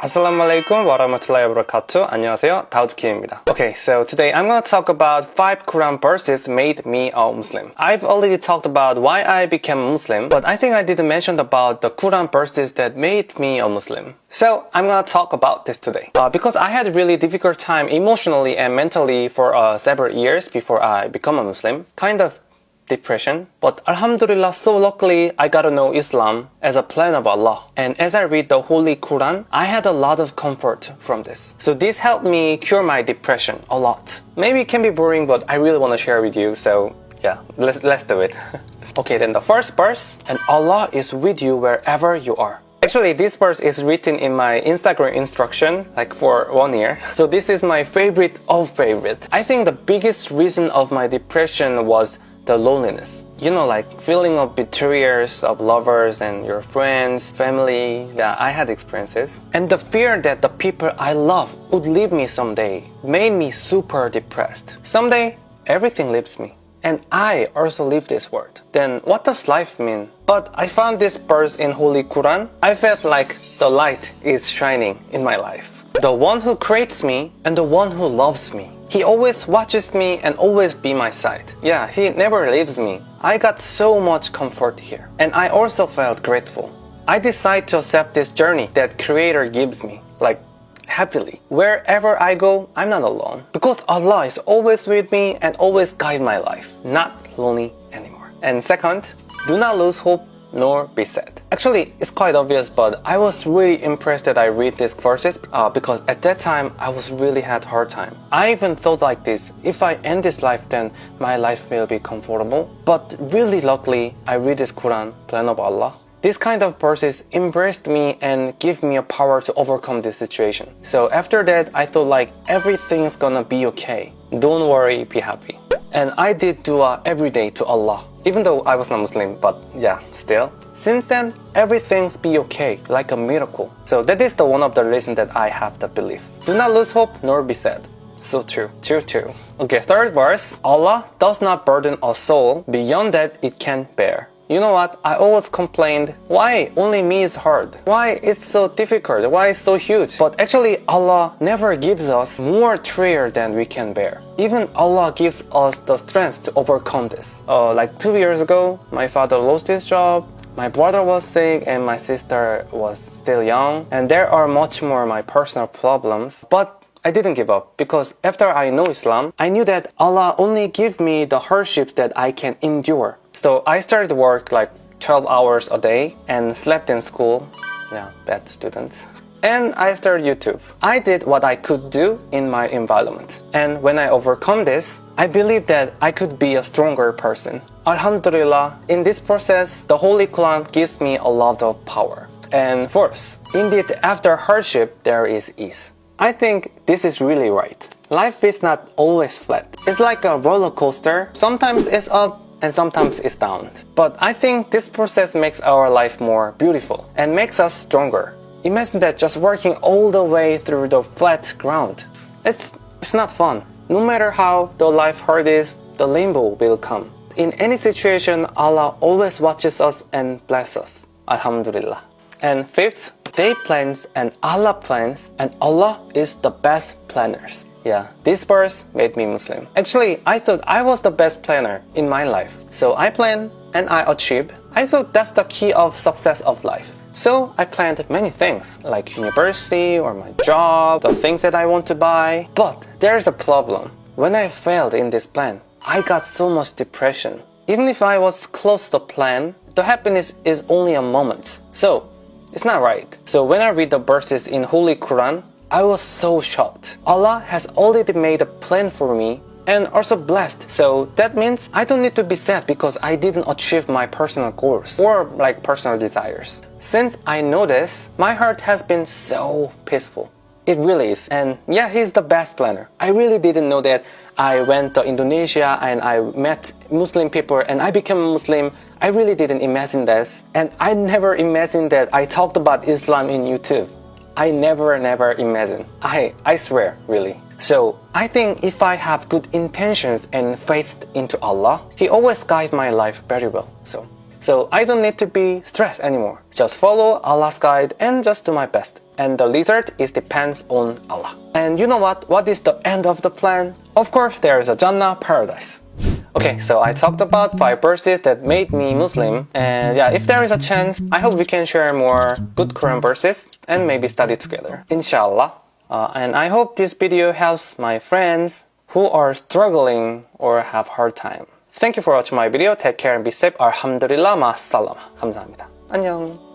Assalamualaikum warahmatullahi wabarakatuh. 안녕하세요, Daud Kim입니다. Okay, so today I'm gonna talk about 5 Quran verses made me a Muslim. I've already talked about why I became a Muslim, but I think I didn't mention about the Quran verses that made me a Muslim. So I'm gonna talk about this today. Because I had a really difficult time emotionally and mentally for several years before I become a Muslim. Kind of depression, but Alhamdulillah, so luckily I got to know Islam as a plan of Allah. And as I read the Holy Quran, I had a lot of comfort from this. So this helped me cure my depression a lot. Maybe it can be boring, but I really want to share with you, so yeah, let's do it. Okay, then the first verse, and Allah is with you wherever you are. Actually, this verse is written in my Instagram instruction, like for 1 year. So this is my favorite of favorite. I think the biggest reason of my depression was the loneliness. You know, like feeling of betrayers of lovers and your friends, family. Yeah, I had experiences. And the fear that the people I love would leave me someday made me super depressed. Someday, everything leaves me. And I also leave this world. Then what does life mean? But I found this verse in Holy Quran. I felt like the light is shining in my life. The one who creates me and the one who loves me. He always watches me and always be my side. Yeah, he never leaves me. I got so much comfort here. And I also felt grateful. I decided to accept this journey that Creator gives me, like happily. Wherever I go, I'm not alone. Because Allah is always with me and always guide my life. Not lonely anymore. And second, do not lose hope nor be sad. Actually, it's quite obvious, but I was really impressed that I read these verses because at that time, I was really had hard time. I even thought like this, if I end this life, then my life will be comfortable. But really luckily, I read this Quran, plan of Allah. This kind of verses embraced me and give me a power to overcome this situation. So after that, I thought like everything's gonna be okay. Don't worry, be happy. And I did dua every day to Allah. Even though I was not Muslim, but yeah, still. Since then, everything's be okay, like a miracle. So that is the one of the reasons that I have the belief. Do not lose hope nor be sad. So true. Okay, third verse. Allah does not burden a soul beyond that it can bear. You know what? I always complained, why only me is hard? Why it's so difficult? Why it's so huge? But actually, Allah never gives us more trial than we can bear. Even Allah gives us the strength to overcome this. Like 2 years ago, my father lost his job, my brother was sick, and my sister was still young. And there are much more my personal problems. But I didn't give up because after I know Islam, I knew that Allah only gives me the hardships that I can endure. So I started work like 12 hours a day and slept in school. Yeah, bad students. And I started YouTube. I did what I could do in my environment. And when I overcome this, I believe that I could be a stronger person. Alhamdulillah, in this process, the Holy Quran gives me a lot of power. And fourth, indeed, after hardship, there is ease. I think this is really right. Life is not always flat. It's like a roller coaster. Sometimes it's up and sometimes it's down. But I think this process makes our life more beautiful and makes us stronger. Imagine that just working all the way through the flat ground. It's not fun. No matter how the life hard is, the rainbow will come. In any situation, Allah always watches us and bless us. Alhamdulillah. And fifth, they plans and Allah plans, and Allah is the best planners. Yeah, this verse made me Muslim. Actually, I thought I was the best planner in my life. So I plan and I achieve. I thought that's the key of success of life. So I planned many things, like university or my job, the things that I want to buy. But there's a problem. When I failed in this plan, I got so much depression. Even if I was close to the plan, the happiness is only a moment. So it's not right. So when I read the verses in Holy Quran, I was so shocked. Allah has already made a plan for me and also blessed. So that means I don't need to be sad because I didn't achieve my personal goals or like personal desires. Since I know this, my heart has been so peaceful. It really is. And yeah, he's the best planner. I really didn't know that I went to Indonesia and I met Muslim people and I became a Muslim. I really didn't imagine this. And I never imagined that I talked about Islam in YouTube. I never imagined. I swear, really. So I think if I have good intentions and faith into Allah, He always guides my life very well. So I don't need to be stressed anymore. Just follow Allah's guide and just do my best. and the result is depends on Allah. And you know what? What is the end of the plan? Of course, there is a Jannah paradise. Okay, so I talked about 5 verses that made me Muslim, and yeah, if there is a chance, I hope we can share more good Quran verses and maybe study together, inshallah. And I hope this video helps my friends who are struggling or have hard time. Thank you for watching my video. Take care and be safe. Alhamdulillah, ma'as-salama. 감사합니다. 안녕.